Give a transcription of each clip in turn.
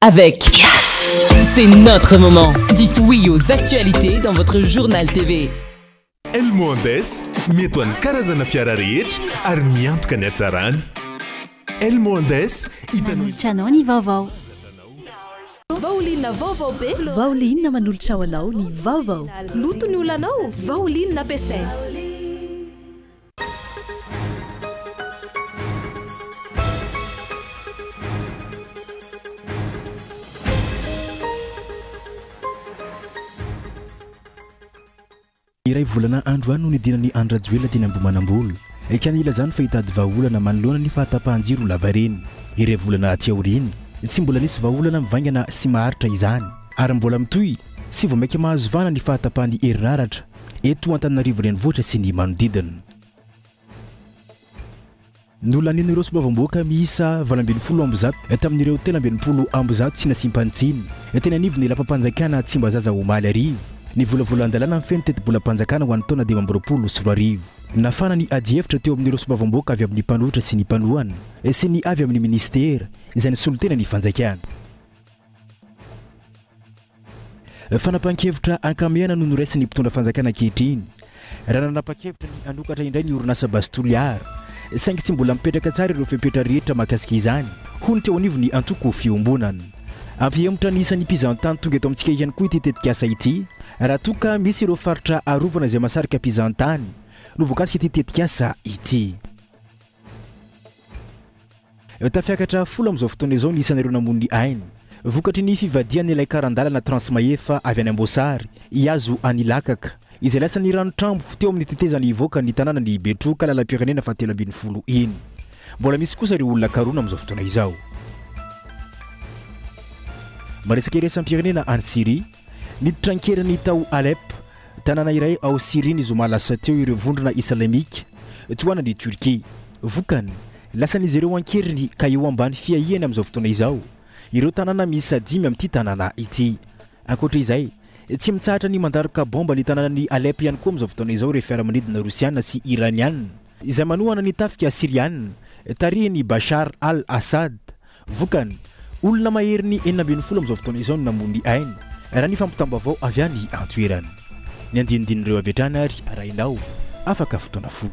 avec Yes. C'est notre moment. Dites oui aux actualités dans votre journal TV. El Mondes mety ho an'ny karazana fiara rehetra ary miantoka ny hatsarany. El Mondes manolotra anao ny vaovao. Vaolinna vaovao be. Vaolinna manolotra ho anao ny vaovao. Loto ny olanao, vaolinna ampiasaina. Iray volana andro any no nidinan'ny Andrajoelina teny Ambomanambolo. Kanila zany fahitady vahaolana manoloana ny fahatapahan-jiro lavareny. Iray volana aty aoriany tsy mbola nisy vahaolana mivaingana sy maharitra izany, ary mbola mitohy sy vao maika mahazo vana ny fahatapahan'ny herinaratra eto Antananarivo renivohitra sy ny manodidina. Nolanin'ireo sobavamboaka miisa 20 ambizato tamin'ireo 30 ambizato sy nasimpantsiny teny anivon'ny lapam-panjakana Tsimbazaza Omaly Arivo. Ny volavolan-dalàna amin'ny fenitetim-bolam-panjakana ho an'ny taona 2024. Nafana ny adievitra teo amin'ireo sobavamboaka avy amin'ny mpanohitra sy ny mpanohana sy ny avy amin'ny ministera izay nisolotena ny fanjakana. Fanapahan-kevitra ankamehana no noraisy ny mpitondra fanjakana ankehitriny. Raha nanapa-kevitra ny anokatra indray ny orinasa Bastoliara saingy tsy mbola mipetraka tsara ireo fepetra rehetra mahakasika izany, hono teo anivo ny antoko fiombonana. Ampihemotra ny isan'ny mpizahantany tonga eto amintsika ihany koa ity tetikasa ity, raha toka misy ireo faritra arovana izay masarika mpizahantany no voakasika ity tetikasa ity. Tafiakatra 10 amin'izao fotoana izao ny isan'ireo namon'ny ainy vokatry ny fivadian'ilay karandalana Transmaefa avy any Ambosary Iazo Anilakaka izay lasa ny ranotrambo teo amin'ny tetezany ivoaka ny tanàna ny Betroka lalam-pirenena fahatelo ambin'ny folo iny. Mbola misy kosa ireo olona karona amin'izao fotoana izao. Maresaka iraisam-pirenena any Syrie nitrankerany tao Alep, tanàna iray ao Syrie ny zoma lasa teo ireo vondrona islamika toanany Turquie. Vokany lasa n'izy ireo ankeriny ka eo ambany fiahihany amin'izao fotoana izao ireo tanàna miisa 5 amin'ity tanàna ity. Ankoatra izay tsy mitsahatra ny mandaroka bomba ny tanàna ny Alep ihany koa amin'izao fotoana izao ireo fiaramanidina Rosiana sy Iraniana izay manohana ny tafika Siriana tarihiny Bashar al-Assad. Vokany olona mahery ny 40 amin'izao fotoana izao no namon'ny ainy raha ny fampitambavao avy any antoerana. Ny andinindinireo avy hatrany ary arahinao afaka fotoana fohy.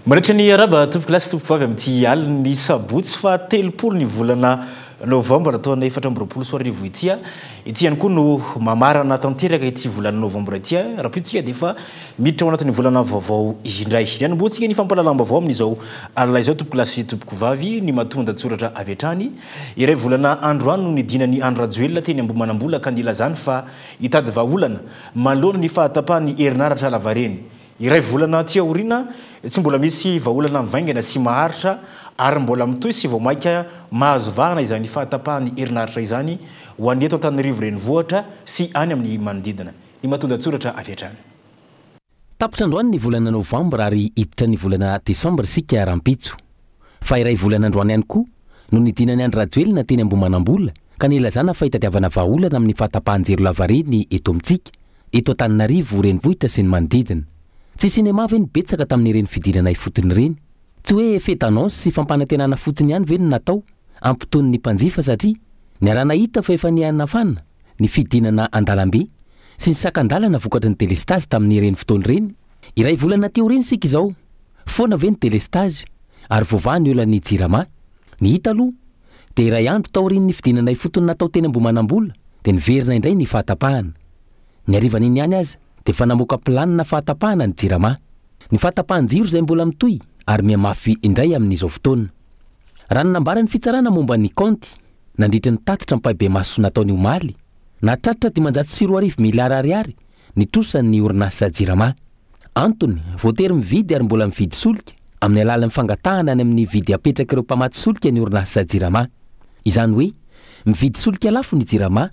Maritra ny araba tompoky lasy tompoky vavy amin'ity aliny sabotsy fa 30 ny volana Novambra taona 2024 itya. Ity ihany koa no mamarana tanteraka ity volana Novambra ity. Raha pitsika dia efa miditra ao anatin'ny volana vaovao indray. Ny anomboantsika ny fampalalam-baovao amin'izao alina izao tompoky lasy tompoky vavy ny mahatonga tsoratra avy hatrany. Iray volana andro any no nidinan'ny Andrajoelina teny Ambomanambola ka nilazany fa hitady vahaolana manoloana ny fahatapahan'ny herinaratra lavareny. Iray volana tia aoriana tsy mbola misy vahaolana mivaingana sy maharitra ary mbola mitohy sy vao maika mahazo vahana izany fahatapahan'ny herinaratra izany ho an'ny eto Antananarivo renivohitra sy any amin'ny manodidina. Ny mahatonga tsoratra avy hatrany. Tapitra androany ny volana Novambra ary hiditra ny volana Desambra sika rampitso. Fa iray volana androany ihany koa no nidinan'ny Andrajoelina teny Ambomanambola ka nilazana fa hitadiavana vahaolana amin'ny fahatapahan-jiro lavareny eto amintsika eto Antananarivo renivohitra sy ny manodidina. Tsy sinema ve nibetsaka tamin'ireny fidirana ifotony ireny? Tsy hoe fety annonce sy fampanantenana fotsiny ihany ve no natao ampitonin'ny mpanjifa satria ny arana hita fa efa nianafana ny fidinana andalambe sy ny sakandalana vokatry ny telestage tamin'ireny fotoana ireny. Iray volana teo ireny sika izao. Foana ve ny telestage ary voavaha ola ny jirama. Ny hita aloha dia iray andro tao ireny ny fidinana ifotony natao teny Ambomanambola dia niverina indray ny fahatapahana. Ny arivan'iny ihany aza dia fa namoaka planina fahatapahana ny jirama. Ny fahatapahan-jiro izay mbola mitohy ary miamafy indray amin'izao fotoana. Raha nanambara ny fitsarana momba ny kaonty nandritra ny tatitra mpahibe maso nataony Omaly natratra 540 miliara ariary nitrosany orinasa jirama. Antony voatery mividy ary mbola mividy solika amin'ny alalan'ny fangatahana any amin'ny vidy apetraka ireo mpamaty solika ny orinasa jirama. Izany hoe mividy solika lafo ny jirama,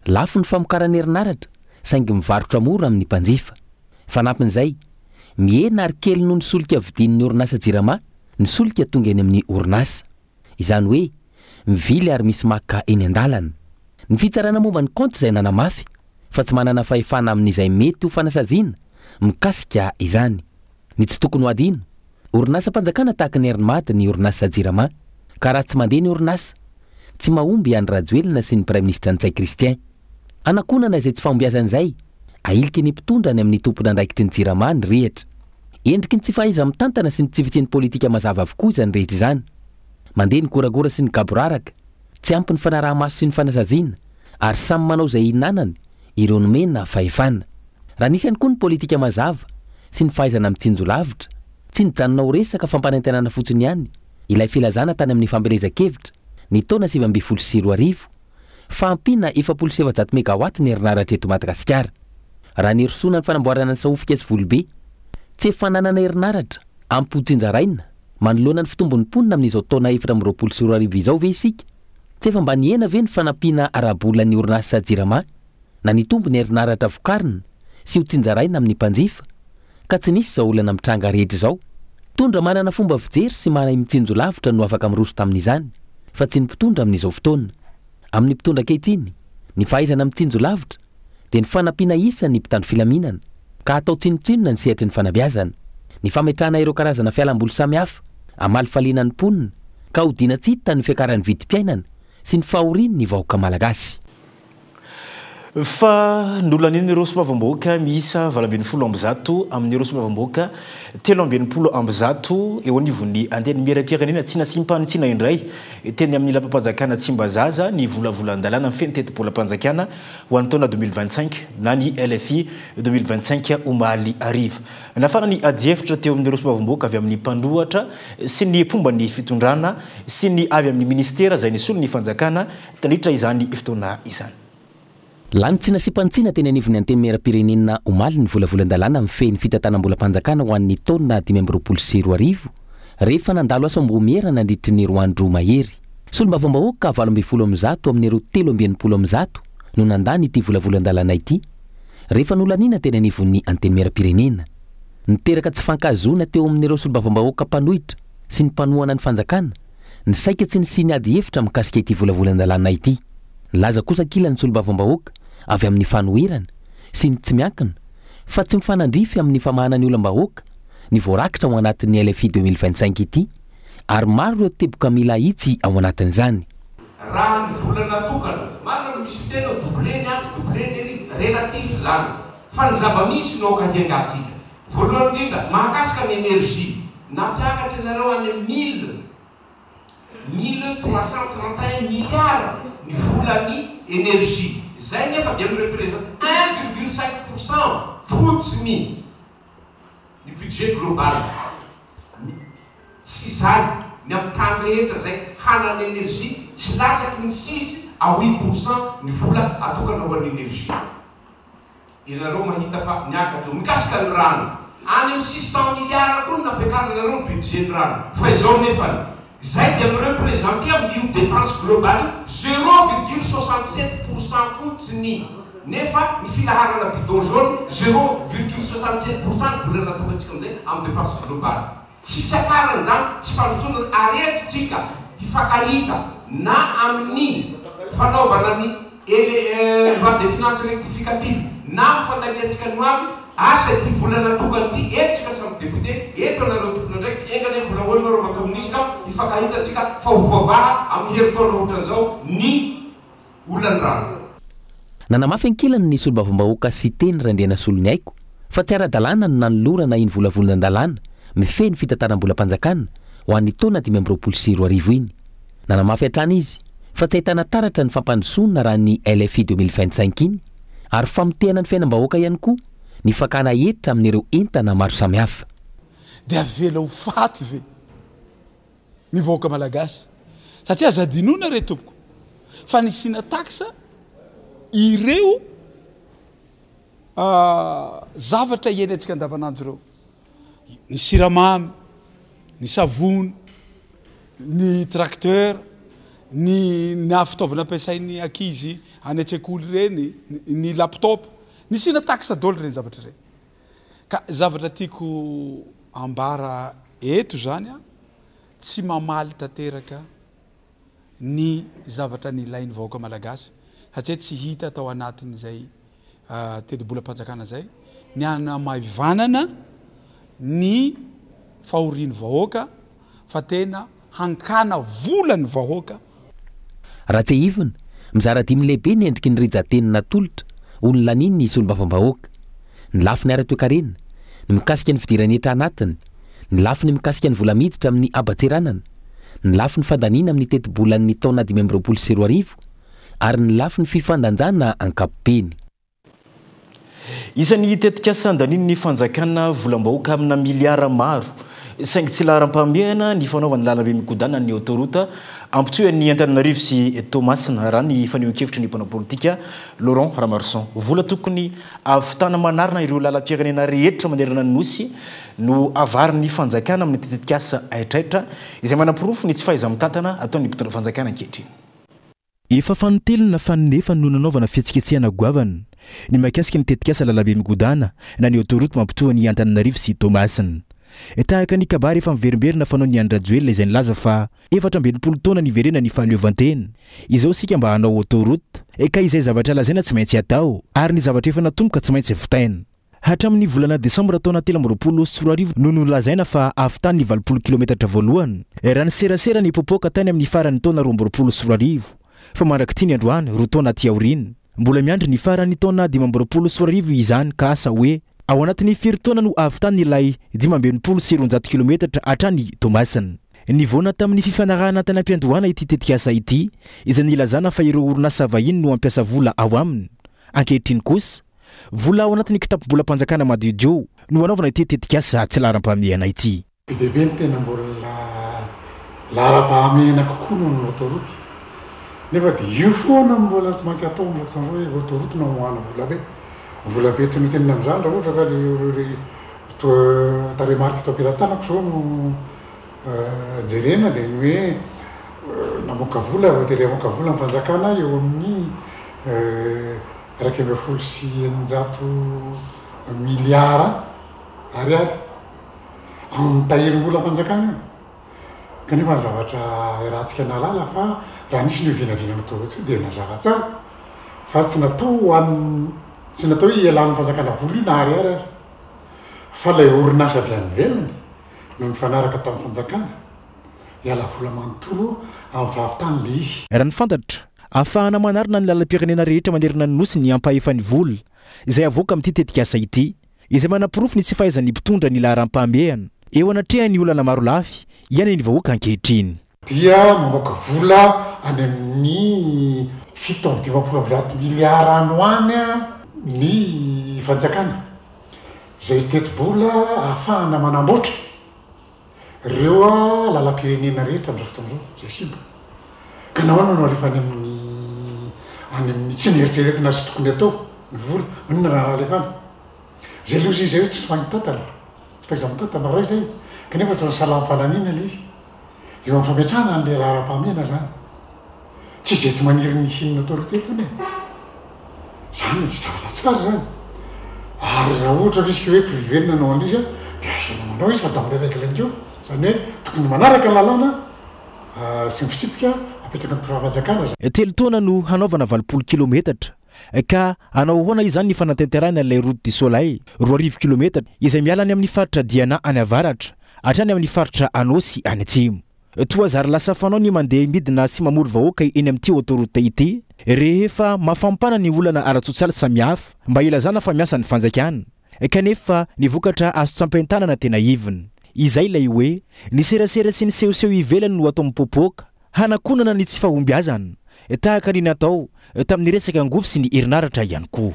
lafo ny famokarana herinaratra saingy mivarotra mora amin'ny mpanjifa. Fanampin'izay mihena ary kely noho ny solika vidin'ny orinasa jirama ny solika tonga eny amin'ny orinasa. Izany hoe mivily ary misy maka eny an-dalana. ny fitsarana momba ny compte izay nanamafy fa tsy manana fahefana amin'izay mety ho fanasaziana mikasika izany. Ny tsy tokony ho adino, orinasa mpanjakana tahaka ny Hery-Maty ny orinasa Jirama, ka raha tsy mandeha ny orinasa tsy mahomby Andry Rajoelina sy ny Prime Ministre Ntsay Christian. Anakonana izay tsy fahombiazan'izay, ahiliky ny mpitondra ny amin'ny tompon'andraikitry ny Jirama ny rehatra. Endriky ny tsy fahaiza mitantana sy ny tsy fitseny politika mazava avokoa izany rehetra izany. Mandeha ny goragora sy ny gaboraraka, tsy ampy ny fanaraha-maso sy ny fanasaziana, ary samy manao izay hinanany ireo nomena fahefana. Raha nisy ihany koa ny politika mazava sy ny fahaizana mitsinjo lavitra, tsy nijanona ho resaka fampanantenana fotsiny ihany, ilay filazana tany amin'ny fampielezan-kevitra ny taona 2024 fa ampina 770 megawatt ny herinaratra eto Madagasikara. Raha nirosoana ny fanamboarana ny Sahofika sy Volobe, tsy efananana herinaratra ampy-hotsinjaraina manoloana ny fitombon'ny mponina amin'izao taona 2024 izao ve isika? Tsy efa mba niena ve ny fanampiana arabola ny orinasa Jirama na nitombo ny herinaratra vokarina sy hotsinjaraina amin'ny mpanjifa, ka tsy nisy izao olana mitranga rehetra izao. Mpitondra manana fomba fijery sy mahay mitsinjo lavitra no afaka miroso tamin'izany, fa tsy ny mpitondra amin'izao fotoana. Amin'ny mpitondra ankehitriny, ny fahaizana mitsinjo lavitra dia ny fanampiana isa ny mpitandro filaminana, ka atao tsinotsinona ny sehatry ny fanabeazana, ny fametrahana ireo karazana fialamboly samihafa, amaly faliana ny mponina, ka hodiana tsita ny fiakaran'ny vidim-piainana sy ny fahoriany ny vahoaka malagasy. Fa nolaniny ireo somavamboaka miisa 20 ambizato amin'ny ireo somavamboaka 13 ambizato eo anivony andeha ny miara-piakanina tsy nasimpanitsina indray teny amin'ny lapam-panjakana Tsimbazaza ny volavolan-dalàna amin'ny fenitetim-polam-panjakana ho an'ny taona 2025 na ny LFI 2025 omaly ariva. Nafana ny adiefitra teo amin'ny ireo somavamboaka avy amin'ny mpandrohatra sy ny fomba ny fitondrana sy ny avy amin'ny ministera izay nisolo ny fanjakana tanitra izany fotoana izany. Lany tsy nasipantsina teny anivony anteny miara-pirenena omaly ny volavolan-dalàna amin'ny feny fitantanam-bolam-panjakana ho an'ny taona 2024 rehefa nandalo asa ambomera nandritry ny roandro mahery. Solombavambahoaka 20 ambizato amin'ny ireo 13 ambizato no nandany ity volavolan-dalàna ity rehefa nolanina teny anivony anteny miara-pirenena. Niteraka tsy fankazona teo amin'ny ireo solombavambahoaka mpanohitra sy ny mpanohana ny fanjakana ny saika tsy nisy ny ady hevitra mikasika ity volavolan-dalàna ity. Laza kosa kilany solombavambahoaka avy amin'ny fanoherana sy ny tsy miankina fa tsy mifanandrify amin'ny famahana ny olam-bahoaka ny voarakitra ao anatin'ny LFI 2025 ity ary maro ireo teboka mila hitsy ao anatin'izany. Raha ny vola natokana manana misy tena doublé ny relatif zany fa ny zava-misy no okahiangatsika. Voalohany indrindra mahakasika ny énergie nampiakatra nareo any 1331 milliards ny volany énergie. Zay nefa dia mirepresente 1,5% fotsiny ny budget global. Tsy zay ny amin'ny tany rehetra zay hanana énergie tsy latsaky ny 6 à 8% ny vola atokana ho an'ny énergie. Ianareo mahita fa miakatra mikasika ny rano any amin'ny 600 milliards koa nampiakaranareo ny budget ny rano fa izao nefa zay dia mirepresente amin'io dépense globale 0,67% fotsiny nefa ny filaharana bidon jaune 0,67% volana natokantsika amin'izay amin'ny dépense globale. Tsy fiakarana zany tsy fanotsona aretintsika hifankahita na amin'ny fanaovana ny loi de finance rectificative na amin'ny fandaniantsika ny avy asa ty volana tokany ty etsika samy député eto anareo tokony ndraiky engany vola hoana reo makomonisika hifankahitatsika fa hovoavaha amin'ny heritaona ohatran'izao ny olandrano. Nanamafy ankilany ny solombavambahoaka sy teny randriana solony haiko fa tsy ara-dalàna no nanolorana iny volavolan-dalàna mifeny fitantaram-bolam-panjakana ho an'ny taona 2024 iny. Nanamafy hatrany izy fa tsy ahitana taratra ny fampandrosoana raha ny LFI 2025 iny ary famotehana ny fiainam-bahoaka ihany koa ny fakana hetra amin'ireo entana maro samihafa. Dia avela ho faty ve ny vahoaka malagasy satria azadinoana re tompoko fa nisina taxa ireo zavatra iena antsika andavanandro ireo, ny siramamy, ny savony, ny tracteur, ny fitaovana ampiasain'ny ankizy any an-tsekoly reny, ny laptop, nisina taxa dolo reny zavatra reny. Ka zavatra tiako ambara eto zany a tsy mamaly tanteraka ny zavatra ny ilain'ny vahoaka malagasy satria tsy hita tao anatin'izay teti-bolam-panjakana zay ny anamaivanana ny fahorian'ny vahoaka fa tena hankana volany vahoaka. Raha tsy ivina mizara dimy lehibe ny endriky ny rijatenina tolotra olona niny ny solom-bavambahoaka ny lafiny ara-toekarena ny mikasika ny fidiran'etra anatiny ny lafiny mikasika ny vola miditra amin'ny abateranana ny lafiny fandaniana amin'ny teti-bolan'ny taona 2024 ary ny lafiny fifandanjana ankapobeny. Isan'ny tetikasa andaniny ny fanjakana volam-bahoaka amina miliara maro saingy tsy laharam-pahamehana ny fanaovany lalabe mikodana ny autoroute ampitoy ny Antananarivo sy Toamasina raha ny fanehoan-kevitra ny mpanao politika Laurent Ramarson. Vola tokony ahavitana manarina ireo lalam-pirenena rehetra manerana ny nosy no avariny fanjakana amin'ny tetikasa aitraitra izay manam-pirofo ny tsy fahaiza-mitantana ataon'ny mpitondra fanjakana ankehitriny. Efa fanotelona fa nefa no nanaovana fihetsiketsehana goavana ny mahakasika ny tetikasa lalabe migodana na ny autoroute mampitoa ny Antananarivo sy Toamasina. Tahaka ny kabary efa miverimberina fanao ny Andrajoelina izay nilaza fa 17 taona niverena ny fahaleovantena. Izao sika mba hanao autoroute ka izay zavatra lazaina tsy maintsy atao ary ny zavatra efa natomboka tsy maintsy vitaina. Hatramin'ny volana Desambra taona 2024 no nolazaina fa ahavitany ny 20 kilometatra voalohany raha ny serasera ny popoka tany amin'ny farany taona 2024 fa mandrakity ny androany 2 taona aty aoriana. Mbola miandry ny farany taona 2024 izany ka asa hoe ao anatin'ny 4 taona no ahavitany ilay 500 kilometatra hatrany Toamasina. Nivoana tamin'ny fifanarahana tany am-piandohana ity tetikasa ity izay nilazana fa ireo orinasa vahiny no ampiasa vola ao aminy. Ankehitriny kosa vola ao anatin'ny kitapo-bolam-panjakana madiodio no anaovana ity tetikasa tsy laharam-pahamehana ity. Bebe tena mbola laharam-pahamehana kokoa no autoroute. Nefa dia io foana mbola tsy maintsy atao hoe autoroute no hoana vola be tenotenina amin'izany raha ohatra ka tarehimarika tao ampilatanako zao no jerena dia ny hoe namoaka vola hotely amoaka vola amin'ny fanjakana eo amin'ny 170 miliara ariary amin'ny tahirim-bola fanjakana. Kanefa ny zavatra rahantsika nalala fa raha nisy ny vinavina autoroute dia nazava tsara fa tsy natao ialan'ny fanjakana vola io na ariary fa lay orinasa avy any velany no mifanaraka tamin'ny fanjakana iala vola manontolo amin'ny vavitany le izy. Raha ny fantatra ahafahana manarina ny lalam-pirenena rehetra manerana ny nosy ny ampahefan'ny vola izay avoaka amin'ity tetikasa ity izay manam-pirofo ny tsy fahaizan'ny mpitondra ny laharam-pahamehana eo anatrehany olana maro lafy ihany ny vahoaka ankehitriny. Dia mamoaka vola any amin'ny 7 miliara anoany ny fanjakana zay teti-bola ahafahana manamboatra ireo lalam-pirenena rehetra amin'izao fotoana izao zay simba ka nahoana no alefa any amin'ny tsy nieritreretina sy tokony atao ny vola manina raha alefana zay lozy izay hoe tsy fagnitatana tsy fahaiza-mitantana ray zay kanefa tsy salamy fananina le izy eo amin'ny fametrahana an'le laharam-pahamehana zany tsy zay tsy maniry ny sinina autorité tony zany tsy zavatra tsara zany ary raha ohatra misy hoe privé nanao an'izy dia asiana manao izy fa damin'ny raiky laingeo zany hoe tokony manaraka ny lalàna sy ny fitsipika apetraka ny mpirafanjakana zany. 3 taona no hanaovana 20 kilometatra ka anao hoana izany ny fanatanterahana ilay route du soleil 20 kilometatra izay mialany amin'ny faritra Diana any avaratra hatrany amin'ny faritra Anosy any atsimo. Toa zary lasa fanao ny mandeha midina sy mamory vahoaka eny amin'ity autoroute ity rehefa mafampana ny olana ara-tsosialy samihafa mba ilazana fa miasa ny fanjakana kanefa ny vokatra azo tsampain-tanana tena iviny. Izay ilay hoe ny serasera sy ny sehoseho ivelany no atao mipopoka hanakonana ny tsy fahombiazana tahaka ny natao tamin'ny resaka angofo sy ny herinaratra ihany koa.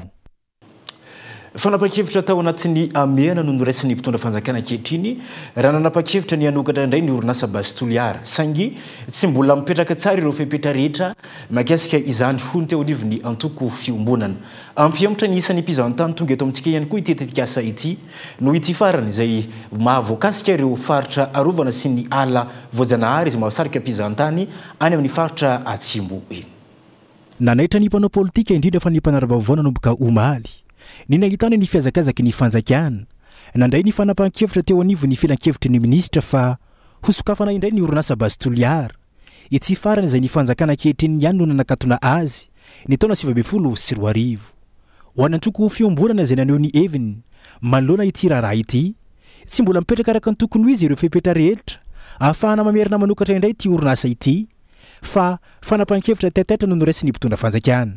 Fanapa-kevitra tao anatin'ny amehana no noraisin'ny mpitondra fanjakana ankehitriny raha nanapa-kevitra ny hanokatra indray ny orinasa Bastoliara saingy tsy mbola mipetraka tsara ireo fepetra rehetra mahakasika izany hono teo anivony antoko fiombonana. Ampiamotra ny isan'ny mpizahantany tonga eto amintsika ihany koa ity tetikasa ity no ity farany izay mahavoakasika ireo faritra arovana sy ny ala voajanahary izay mahasarika mpizahantany any amin'ny faritra Atsimbo eny. Nanaitra ny mpanao politika indrindra fa ny mpanara-baovao nanomboka omaly ny nahitany ny fiazakazaky ny fanjakana nandray ny fanapahan-kevitra teo anivony filan-kevitry ny ministra fa hosokafana indray ny orinasa Bastoliara ity farany izay ny fanjakana ankehitriny ihany no nanakatona azy ny taona 2024 ho anantoko fiomborana izay naneo ny Evin manoloana ity raharaha ity tsy mbola mipetraka araka ny tokony ho izy ireo fepetra rehetra ahafahana mamerina manokatra indray ity orinasa ity fa fanapahan-kevitra taitaitra no noraisiny mpitondra fanjakana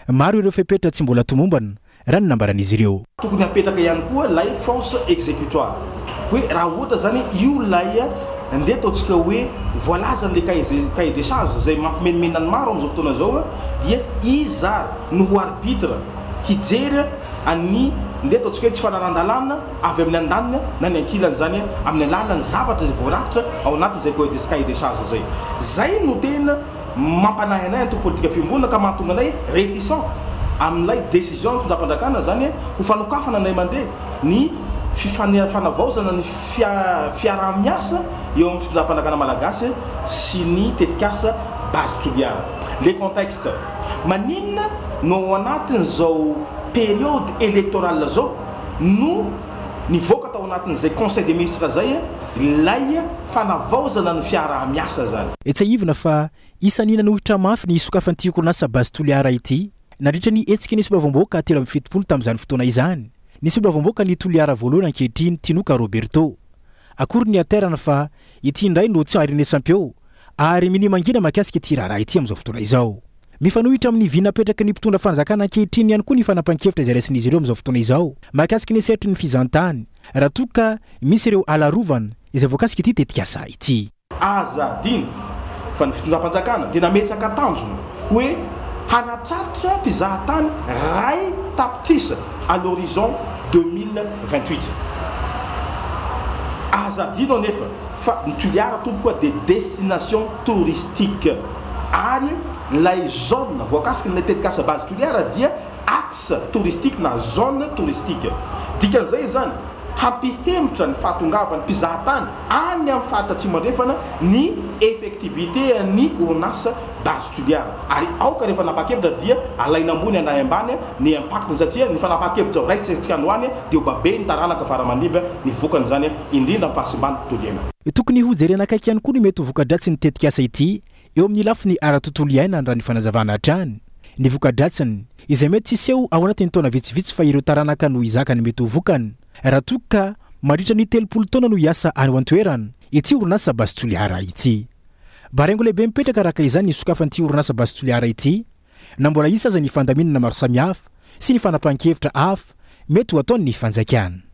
maro ireo fepetra tsy mbola tomombana raha ny nambaran'izy ireo tokony hapetraka ihany koa lay force exécutoire hoe raha ohatra zany io lay ndeha ataontsika hoe voalazany le cahier des charges zay mampimenemenany maro amin'izao fotoana zao dia izy no ho arbitre hijery any ndeha ataontsika hoe tsy fanarandalana avy amin'ny andanina na ny ankilany zany amin'ny alalany zavatra zay voarakitra ao anatin'izay cahier des charges zay no tena mampanahy anay antoko politika fiangonana ka mahatonga anay réticent amin'ilay décision findapandrakana zany ho fanokafana anay mandeha ny fanavaozana ny fiaraha-miasa eo amin'ny findapandrakana malagasy sy ny tetikasa base toliara les contextes maninona no anatin'izao période électorale zao no nivoaka tao anatin'izay conseil des ministres zay lay fanavaozana ny fiaraha-miasa zany etsaivina fa isanina nohitra mafy ny sokafantiako nasa base toliara ity nandritra ny etsika nisy bavamboaka telo amin'ny fitopolo tamin'izany fotoana izany nisy bavamboaka ny toliara voalohany ankehitriny Tinoka Roberto akory ny aterana fa ity indray no tsy arinesam-peo ary minimangina makasika ity raharaha ity amin'izao fotoana izao mifanohitra amin'ny vina apetraka ny mpitondra fanjakana ankehitriny ihany koa ny fanapahan-kevitra izay raisin'izy ireo amin'izao fotoana izao makasika ny seritry ny fizantany raha toka misy ireo alarovana izay voakasika ity tetikasa ity azadino fa ny fitondram-panjakana dia nametsaka tanjona hoe hanatraritra mpizahatany ray tapitrisa à l'horizon 2028 azadino anefa fa ny toliara tombokoa de destination touristique ary lay zone voakasika ny tetikasa base toliara dia axe touristique na zone touristique dikan'izay zany hampihemitra ny fahatongavany mpizahatany any amin'ny faritra atsimo-andrefana ny effectivité ny orinasa base toliara ary aoka rehefa napakevitra dia alaina ambony anay ambany ny impact satria ny fanapakevitra raisitsika androany dia obabe ny taranaka faramanimba ny vokany zany indrindra mifahasimbany toliana tokony hojerena akaiky ihany koa ny mety ho vokadratsy ny tetikasa ity eo amin'ny lafiny ara-tontolo iainany raha ny fanazavana hatrany ny vokadratsiny izay mety tsy seho ao anatin'ny taona vitsivitsy fa ireo taranaka no izakany mety ho vokany raha toka mandritra ny 30 taona no hiasa any antoerana ity orinasa base toliara ity barengo lehibe mipetraka araka izany ny sokafan'ity orinasa base toliara ity na mbola isa aza ny fandaminana maro samihafa sy ny fanapahan-kevitra hafa mety ho ataony ny fanjakana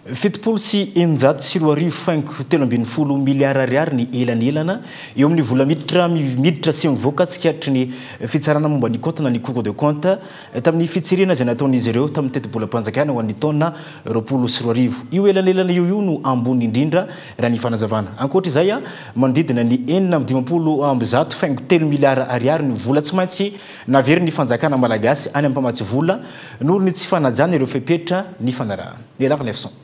fitopolo sy eninjato sy roa arivo faingo 3.7 miliara ariary ny elanelana eo amin'ny vola miditra sy mivoaka tsikatry ny fitsarana momba ny compte na ny cour de compte tamin'ny fitsirena izay nataon'izy ireo tamin'ny teti-bolam-panjakana ho an'ny taona 20 io elanelana io no ambony indrindra raha ny fanazavana ankoatra izay manodidina ny 9.9 faingo 3 miliara ariary ny vola tsy maintsy navery ny fanjakana malagasy any amin'ny mpamatsy vola noho ny tsy fanajana ireo fepetra ny fanarahana ny alaka 900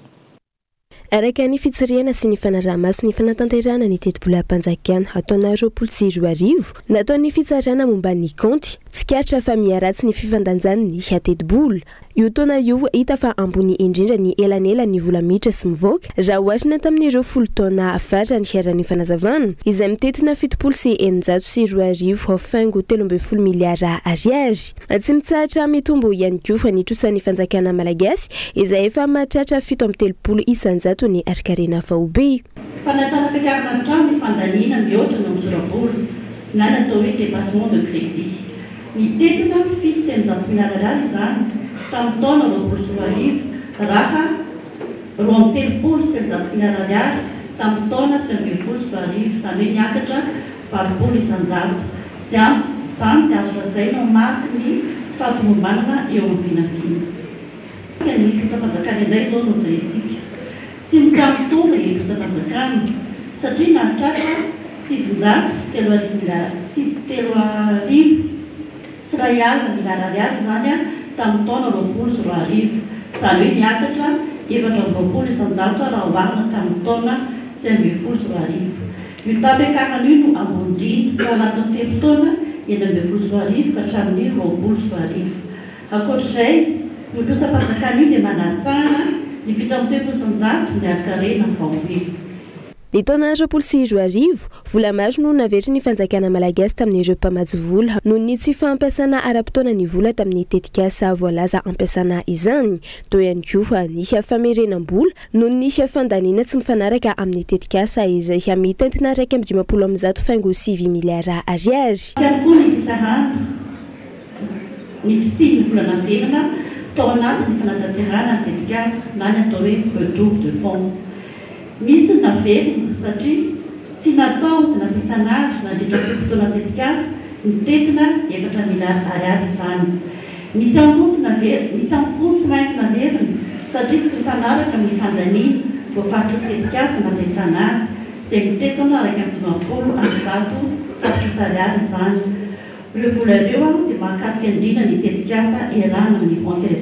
araka ny fitsiriana sy ny fanaraha-maso ny fanatanterana ny teti-bolam-panjakana ataona 20 nataon'ny fitsarana momba ny konty tsikatra fa miaratsy ny fifandanjany ny teti-bola io taona io hita fa ambony indrindra ny elanela ny vola miditra sy mivoaka raha ohatrina tamin'ireo 10 taona afara ny hiaran'ny fanazavana izay mitetina 7 sy 9.2 faingo 13 miliara ariary tsy mitsahatra mitombo ihany koa fa nitrosan'ny fanjakana malagasy izay efa mahatratra 7.3 isanjato ny arikarena vaobe fanatana fiakarana trano ny fandaniana mihoatra no misorabola na natao hoe dépassement de crédit mitetina 700 miliara ariary izany tamin'ny taona 20 raha 23 miliara ariary tamin'ny taona 20 izany hoe niakatra 20 isanjato izany dia azo lazaina mariky ny sy fahatomombanana eo amin'ny vinavina ny iposam-panjakana indray izao no jeretsika tsy mitsamitona iposam-panjakana satria nahatratra 700 sy 3 sy ray alina miliara ariary izany tamin'ny taona 20 izany hoe niakatra 7 isanjato raha oharina tamin'ny taona 20 io tapiakarana io no ambondrindra ka anatin'ny fepitaona 20 ka hatramin'ny 20 ankoatr'izay io posam-panjakana io dia manatsara ny fitramoteko isanjato ny arikarena vaobe ny Ny taona 2024 vola maro no navetry ny fanjakana malagasy tamin'ny jeux mpamajovola noho ny tsy fampiasana ara-potoana ny vola tamin'ny tetikasa voalaza ampiasana izany. Toy ihany koa ny famerenam-bola noho ny fandaniana tsy mifanaraka amin'ny tetikasa izay mitentina 1.7 miliara ariary. Ny fisiny volana verina tao anatin'ny fanatanterahana tetikasa na ny atao hoe retour de fond. Misy ny naverina satria tsy natao sy nampiasana azy nandritra fotoana tetikasa ny tetina 4 miliara ariary izany. Misy ampotsy tsy maintsy naverina satria tsy mifanaraka amin'ny fandaniana voafaritra tetikasa nampiasana azy izay mitetina 150 ariary izany. Ireo vola ireo dia mahakasika indrindra ny tetikasa iarahana amin'ny banky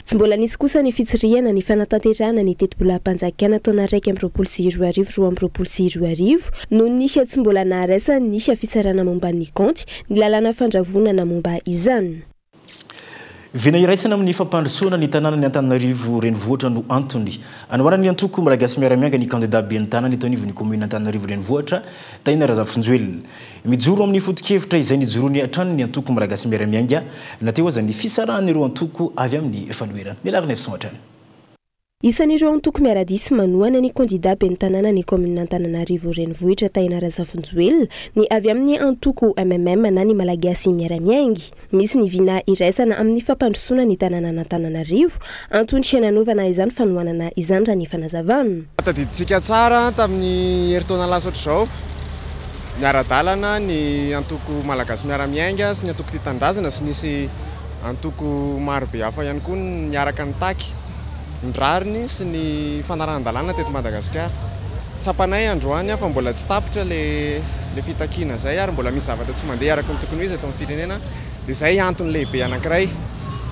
tsy mbola nisy kosa ny fitsirihana ny fanatanterahana ny teti-bola-panjakana taona 2024 noho nisy tsy mbola naharesa nisy fitsarana momba ny konty ny lalàna fandravonana momba izany. Vina iraisana amin'ny fampandrosoana ny tanàna ny Antananarivo renivohitra no antony anaovana ny antoko malagasy miaramianga ny candidat ben'ny tanàna eto anivon'ny commune Antananarivo renivohitra Taina Razafinjoelina mijoro amin'ny foto-kevitra izay nijoroany hatrany ny antoko malagasy miaramianga nateo aza ny fisarahan'ireo antoko avy amin'ny fanoerana milarina efisomatrany. Isan'ireo antoko miaradisy manohana ny candidat ben'ny tanàna ny commune Antananarivo renivohitra Taina Razafinjoelina ny avy amin'ny antoko MMM na ny malagasy miaramiangy. Misy ny vina iraisana amin'ny fampandrosoana ny tanàna Antananarivo antony fiainanovana izany fanohanana izany raha ny fanazavana. Tadiditsika tsara tamin'ny herintaona lasa ohatr'izao miara-dalana ny antoko malagasy miaramianga sy ny antoko tia-tandrazana sy nisy antoko maro be hafa ihany koa niaraka ny taky ny rariny sy ny fanarahan-dalàna teto Madagasikara. Tsapanay androany fa mbola tsy tapitra le fitakiana zay ary mbola misy zavatra tsy mandeha araka ny tokony ho izy eto amin'ny firenena dia zay antony lehibe anankiray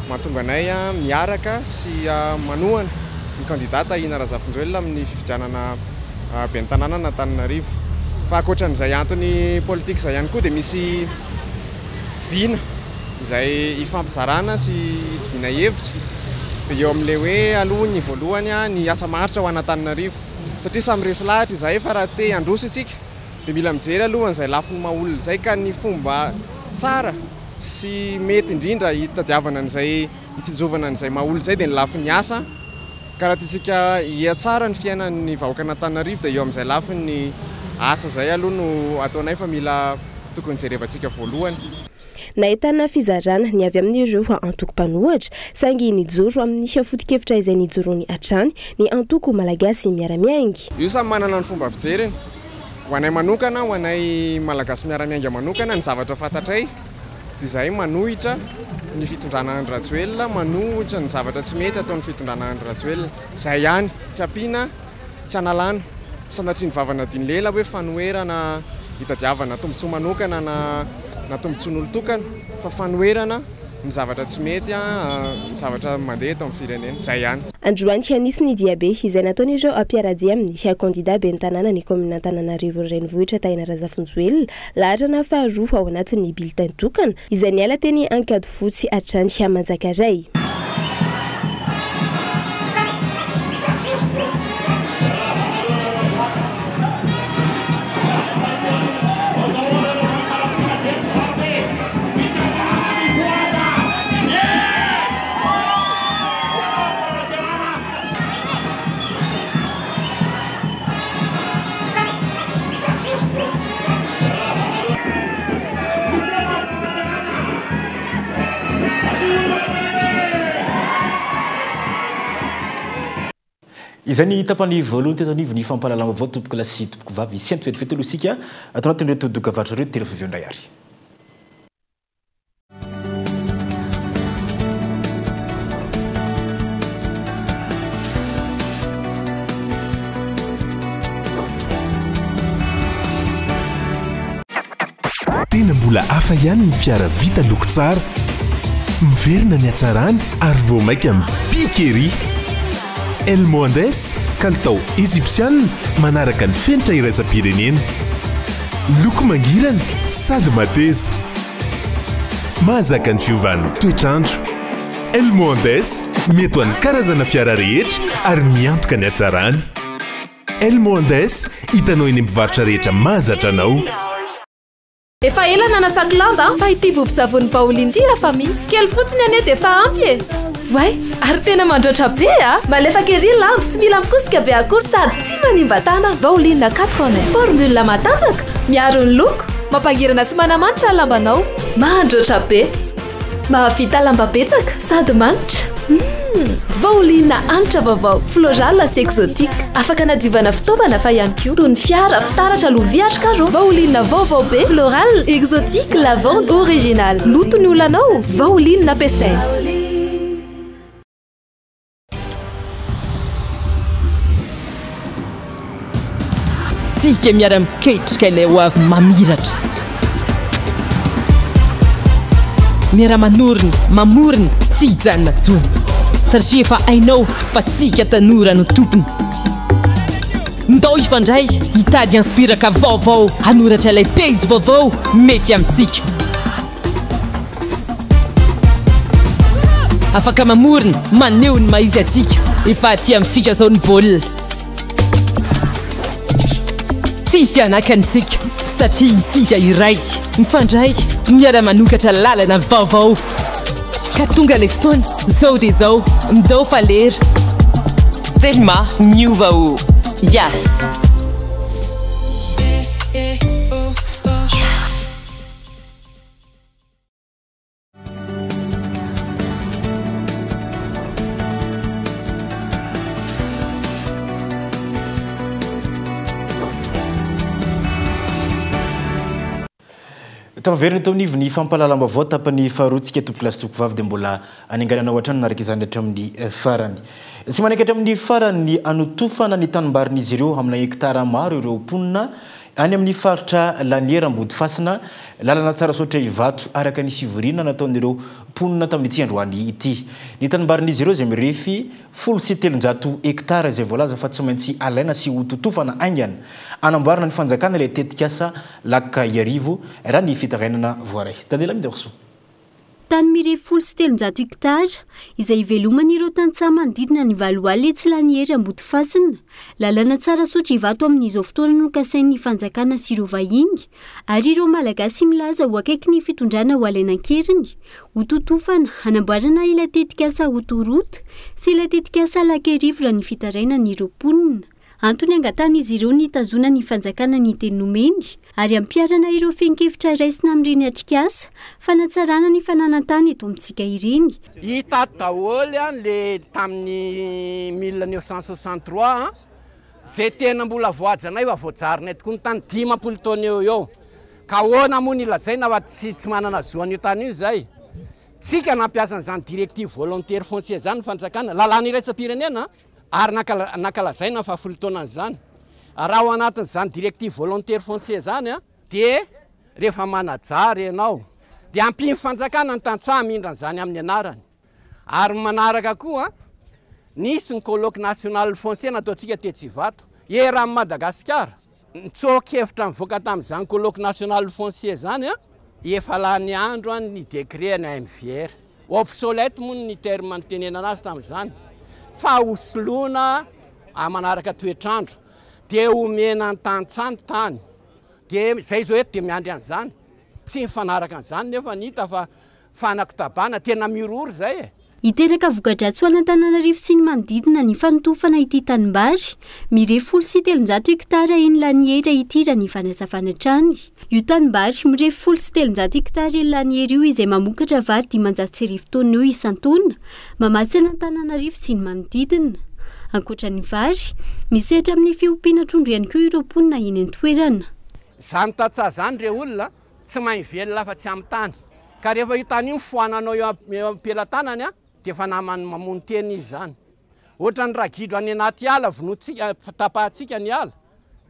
mahatonga anay miaraka sy manohana ny candidat Taina Razafinjoelina amin'ny fifidianana ben'ny tanàna Antananarivo. Fa ankoatran'izay antony politika izay ihany koa dia misy vina izay ifampizarana sy vina hevitra dia eo amin'ilay hoe aloha ny voalohany ny asa maharitra ho Antananarivo satria samy resy lahatra izay fa raha te handroso isika dia mila mijery alohan'izay lafiny maha-olona izay ka ny fomba tsara sy mety indrindra hitadiavana an'izay hitsinjovana an'izay maha-olona izay dia ny lafiny asa ka raha tiantsika hiatsara ny fiainan'ny vahoaka Antananarivo dia eo amin'izay lafiny ny asa zay aloha no ataonay fa mila tokony jerevantsika voalohany. Nahitana fizarana ny avy amin'ireo antoko mpanohatra sangy nijoro amin'ny foto-kevitra izay nijoroany hatrany ny antoko malagasy miaramiangy. Io samy manana ny fomba fijeriny ho anay manokana ho anay malagasy miaramianga manokana ny zavatra fantatray dia izay manohitra ny fitondrana Andry Rajoelina manohitra ny zavatra tsy mety ataon'ny fitondrana Andry Rajoelina izay ihany tsy ampiana tsy analana sanatria ny vavana diny lela hoe fanoerana hitadiavana tombontsoa manokana na tombontsoan'olo tokana fa fanoerana ny zavatra tsy mety ny zavatra mandeha eto amin'ny firenena izay ihany. Androany anisy ny diabe izay nataon'ireo ampiaradia amin'ny candidat ben'ny tanàna ny commune Antananarivo renivohitra Taina Razafinjoelina laharana faharoa ao anatin'ny bulletin tokana izay niala teny ankady fotsy hatrany Manjakaray. Izany tapany voalohany teto anivony ny fampalalana vaovao tompoko lasy tompoko vavy sy antifetifety aloha isika atao anatin'ireo todokavatra ireo telo fiviondray ary. Tena mbola hafa ihany ny fiara vita loko tsara miverina ny hatsarany ary vao mainka amin'ny bikery Elmondes kalitao égyptienne manaraka ny fenitra iraisam-pirenena loko mangirana sady mateza mahazaka ny fiovan'ny toetrandro Elmondes mety ho an'ny karazana fiara rehetra ary miantoka ny hatsarany Elmondes hitanao eny mpivarotra rehetra mahazatra anao. Efa ela nanasako lamba fa ity vovon-tsavony Pauline ty rafa mihitsy kely fotsiny ane dia efa ampy e. Way, ary tena mandroatra be malefaka ery lambo tsy mila mikosika be akory sady tsy manimba tana. Pauline 80 formule matanjaka miaro ny loko mampangirana sy manamanitra ny lambanao mandroatra be mahavita lamba betsaka sady manitra. Pauline hanitra vaovao floral sy exotique afaka nadiovana fitaovana fa ihany koa toy ny fiara fitaratra lovia karo. Pauline vaovao be floral exotique lavande original loto ny olanao Pauline nampiasaina. Tsika miara-miketrika ilay ho avy mamiratra. Miara-manorina, mamorina, tsy hijanona tsony. Satria efa hainao fa tsika tanora no tompony. Ndao ifandray hitady inspiraka vaovao hanoratra ilay pejy vaovao mety amintsika. Afaka mamorina, maneho ny maizy atsika efa aty amintsika zao ny baolina. Tsisy anakantsika satria isika iray mifandray miara-manokatra lalana vaovao ka tonga le fotoana zao dia zao ndao falera. Thelma miova o yes. Taverny taonivy ny fampalalamba vao tapany faharotsika tompoklasy tokovavy dia mbola anenganana ohatrany naraka izany hatramin'ny farany. Tsy manaiky hatramin'ny farany anotofana ny tanimbarin'izy ireo amina hektara maro ireo ponina any amin'ny faritra laniera ambody fasina lalana tsara sotra ivato araka ny fivoriana nataon'ireo ponina tamin'ity androany ity. Ny tanimbarin'izy ireo izay mirefy 1,700 hektara izay voalaza fa tsy maintsy alaina sy hototofana aingana anamboarana ny fanjakana ilay tetikasa laka iarivo raha ny fitarainana voaray. Tadela midorso. Tany mirefy 1,700 hektara izay ivelomany ireo tantsaha manodidina ny valoaly tsy laniera ambody fasina. Lalana tsara sotra ivato amin'izao fotoana no kasain'ny fanjakana sy ireo vahiny ary ireo malagasy milaza ho akaiky ny fitondrana ho alaina-keriny hototofana hanamboarana ilay tetikasa hotoroto sy ilay tetikasa lakerivo raha ny fitarainany ireo ponina. Antony angatan'izy ireo ny tazona ny fanjakana ny tenomeny ary ampiarana ireo fenkevitra raisina amin'ireny atrikasa fanatsarana ny fananantany eto amintsika ireny. Hita daholo le tamin'ny 1963 zay tena mbola voajanay va voajarinay tokoa ny tany 10 taona eo ka hoana moa ny lazaina fa tsy manana zoan'io tany io zay. Tsika nampiasa an'izany directive volontaire foncier zany fanjakana lalàna iraisam-pirenena ary nakalazaina fa 10 taona zany. Raha ao anatin'izany directive volontaire foncier zany dia rehefa manajary ianao dia ampiny fanjakana ny tantsaha mindra zany amin'ny anarany. Ary manaraka koa nisy ny colloque national foncier nataontsika Tetsivato era amin'ny Madagasikara. Nitsokevitra mivoaka tamin'izany colloque national foncier zany efa lany andro ny décret ny AMVR. Obsolète moa ny terme nitenena anazy tamin'izany. Fa hosolona manaraka toetrandro dia omena ny tantsaha tany dia zay zao eto dia miandry an'izany tsy mifanaraka an'izany nefa nita fa fanako tabana tena miroro zay Iteraka voka-dratsy ho an'Antananarivo sy ny manodidina ny fanotofana ity tanimbary mirefy 1,700 hektara eny laniera ity raha ny fanasafana trany. Io tanimbary mirefy 1,700 hektara eny laniera io izay mamokatra vary 500 taona eo isan-taona mamatsy an'Antananarivo sy ny manodidina. Ankoatra ny vary, misehatra amin'ny fiompiana trondro ihany koa ireo ponina eny an-toerana. Zany tantsaha zany re olona tsy mahay velona fa tsy amin'ny tany. Ka rehefa io tany io foananao eo am-pelantanany dia efa namany mamono teny izy zany. Ohatra ny ragidro any anaty ala vonotsika tapahantsika ny ala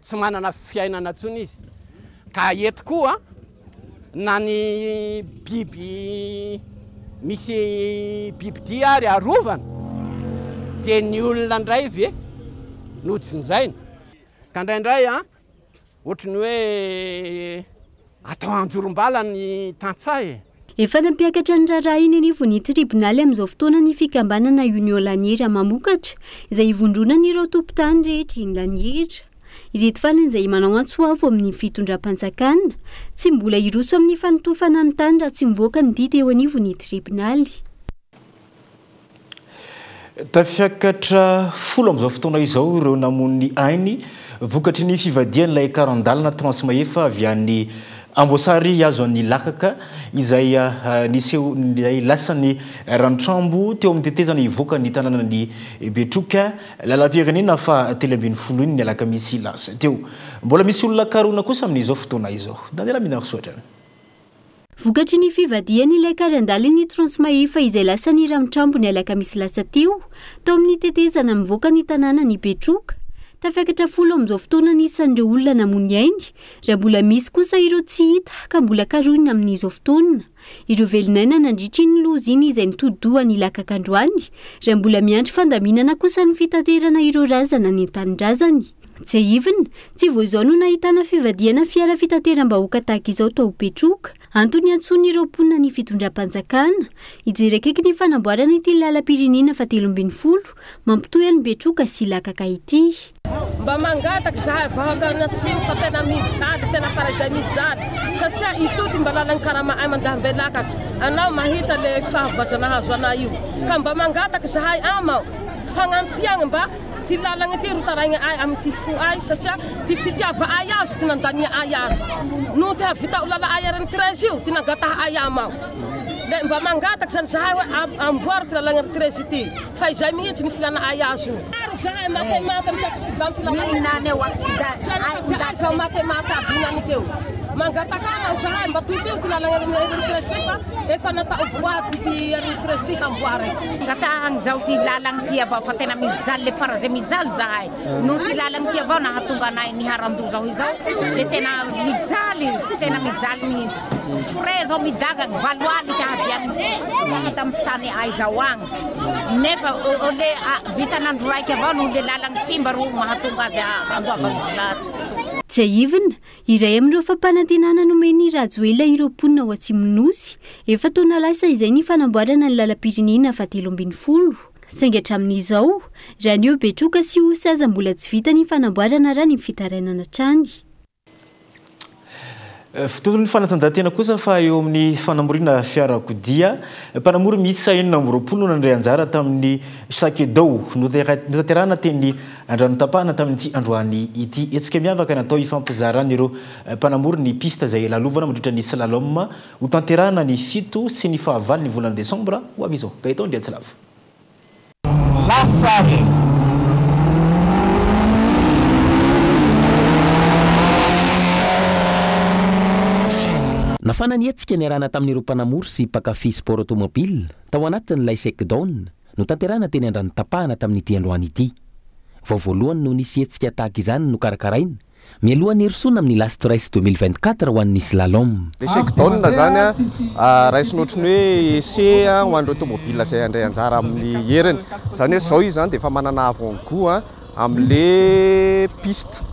tsy manana fiainana intsony izy. Ka eto koa na ny biby misy bibidia ary arovana dia ny olona ndray ve nojinjaina. Ka indraindray ohatry ny hoe atao anjorom-bala ny tantsaha efa nampiakatra ny raharaha iny anivo ny tribonaly amin'izao fotoana ny fikambanana Union Laniera mamokatra izay ivondronany ireo tompon-tany rehetra iny Laniera. Ireto falany izay manao antsoavo amin'ny fitondram-panjakana tsy mbola iroso amin'ny fanotofana ny tany raha tsy mivoaka ny didy eo anivo ny tribonaly. Tafiakatra folo amin'izao fotoana izao ireo namon'ny ainy vokatry ny fivadian'ilay karandalana transmaefa avy an'ny Ambosary azo an'ny lakaka izay niseho lasany ranotrambo teo amin'ny tetezana ivoaka ny tanàna ny Betroka lalam-pirenena fa telo ambin'ny folo iny ny alakamisy lasa teo. Mbola misy olona karona kosa amin'izao fotoana izao. Dandela minako soatra. Vokatry ny fivadiany ilay karandalany transmaefa izay lasany ranotrambo ny alakamisy lasa teo amin'ny tetezana mivoaka ny tanàna ny Betroka. Tafiakatra folo amin'izao fotoana nisan'ireo olona namon'ny ainy raha mbola misy kosa ireo tsy hita ka mbola karoina amin'izao fotoana. Ireo velonaina nandritry ny loza iny izay nitodohany lakak'androany raha mbola miandry fandaminana kosa ny fitaterana ireo razana ny tanindrazany. Tsy aivina, tsy vao izao no nahitana fivadiana fiara fitateram-bahoaka tahaka izao tao Betroka. Antony antsony ireo mponina ny fitondram-panjakana hijery akaiky ny fanamboarana ity lalam-pirenena fa 30 mampitohy any Betroka sy lakaka ity. Mba mangataka zahay vahoaka atsimo fa tena mijaly, tena farazay mijaly satria itoty mba lalany karama mandahambe lakaka anao mahita le fahavazana hazo anao io ka mba mangataka zahay amao fagnampiagna mba ty lalagna ty rotaragna ay amin'ny fo ay satria ty fitiava ay azo ty nandania ay azo no ty havita lala ay arany 13 io ty nangata ay amao le mba mangataka zany zahay hoe amboary ty lalagna 13 ity fa izay mihitsy ny filana ay azo aro zahay matemata amin'ny accident ty lalagna eo accident ay zao matemata abinany teo mangatakana zahay mba toy-teo ty lalagna 13 fa efa natao voaty ty 13 ty hamboary ngatahagny zao ty lalagna ty avao fa tena mijaly le farazay mijaly zahay no ty lalagna ty avao nahatonga anay niharandoza ho izao le tena mijaly mihitsy frais zao midagaky valoaly ty haviany taminy tany ay zao agny nefa le vitan'andro raiky avao no le lalagna simba ro mahatonga azy andoavalaty. Tsy aivina, iray amin'ireo fampanantenana nomeny Rajoelina ireo mponina ao Atsimonosy efa taona lasa izay ny fanamboarana ny lalam-pirenena fa 30. Saingy hatramin'izao raha ny eo Betroka sy Osy aza mbola tsy vita ny fanamboarana raha ny fitarainana trany. Fitoton'ny fanatanjahantena kosa fa eo amin'ny fanamorina fiarakodia mpanamory miisa 40 nandray anjara tamin'ny Sakedao notanterahana teny andranotapahana tamin'ity androany ity etsika miavaka natao ifampizarana ireo mpanamory ny piste izay lalovana mandritra ny slalom ho tanterahana ny 7 sy ny 9 ny volana Desambra ho avy izao Gaëtan Ndiatsilava. Nafana nietsika ny arana tamin'ireo mpanamory sy mpakafy sport automobile tao anatin'ilay Sakedao no tanterahana teny andranotapahana tamin'ity androany ity. Vao voalohany no nisy etsika tahaka izany no karakaraina mialohan'ny herisona amin'ny Last Race 2024 ho an'ny slalom. Le Sakedao zany race notriny hoe essai ho an'ireo automobile izay andray anjara amin'ny heriny. Zany hoe zao izy zany dia efa manana avant-goût amin'le piste.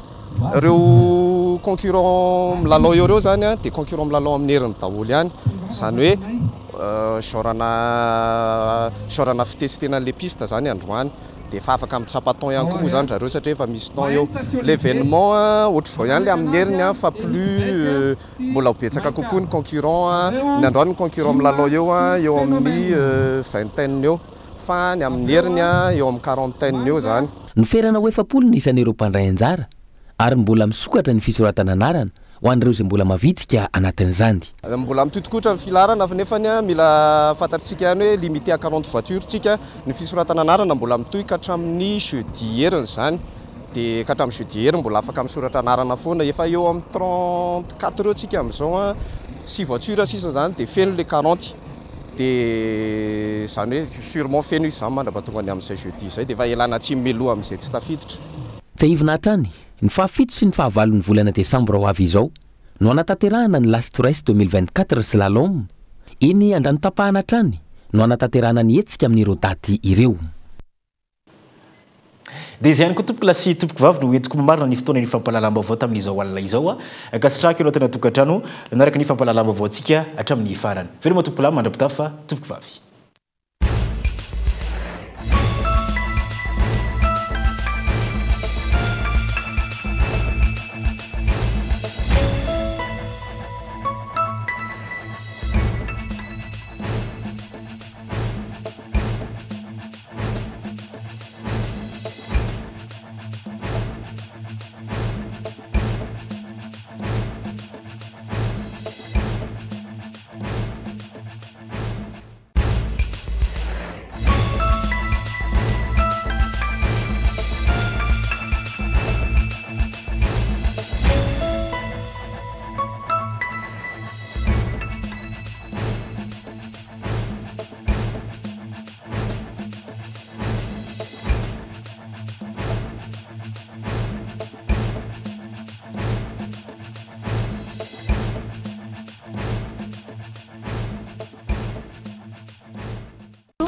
Ireo concurrent milalao eo reo zany dia concurrent milalao amin'ny heriny daholo ihany. Zany hoe genre fitestena le piste zany androany dia efa afaka mitsapa temps ihany koa moa zany zareo satria efa misy temps eo. L'événement ohatr'izao ihany le amin'ny heriny fa plus mbola betsaka kokoa ny concurrent. Ny androany ny concurrent milalao eo amin'ny vingtaine eo fa ny amin'ny heriny eo amin'ny quarantaine eo zany. Noferana ho efapolo ny isan'ireo mpandray anjara ary mbola misokatra ny fisoratana anarana ho an'ireo izay mbola mavitrika anatin'izany. Mbola mitotikotra ny filarana nefa mila fantatsika ihany hoe limité à 40 voitures tsika ny fisoratana anarana mbola mitohy ka hatramin'ny jeudi heriny zany dia ka hatramin'ny jeudi heriny mbola afaka misoratra anarana foana efa eo amin'ny 34 eo tsika amin'izao 6 voitures sisa zany dia feno le 40 dia zany hoe sûrement feno izy zany mandrapatonga ny amin'izay jeudi izay dia efa elana atsimo meloha amin'izay tsy tafiditra. Tsy aivina hatrany ny fahafito sy ny fahavalon'ny volana Desambra ho avy izao no anatanterahana ny Last Race 2024 slalom. Iny andranotapahana hatrany no anatanterahana ny etsika amin'ireo daty ireo. dia izay ihany koa tompoko lasy tompoko vavy no entiko mamarina ny fotoana ny fampahalalam-baovao tamin'izao alina izao kasitraka ianao tena tokantrano naraka ny fampahalalam-baovao antsika hatramin'ny farany veloma tompoko lahy mandrapitafa tompoko vavy.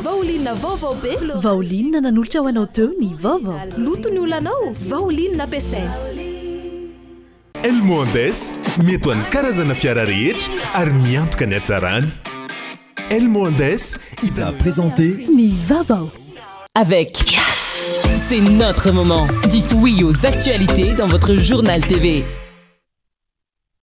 Vaolinina vaovao be vaolinina nanolotra ho anao teo ny vaovao loto ny olanao vaolinina ampiasaina El Mondes mety ho an'ny karazana fiara rehetra ary miantoka ny hatsarany. El Mondes il a présenté ny vaovao avec Yes. C'est notre moment. Dites oui aux actualités dans votre journal TV.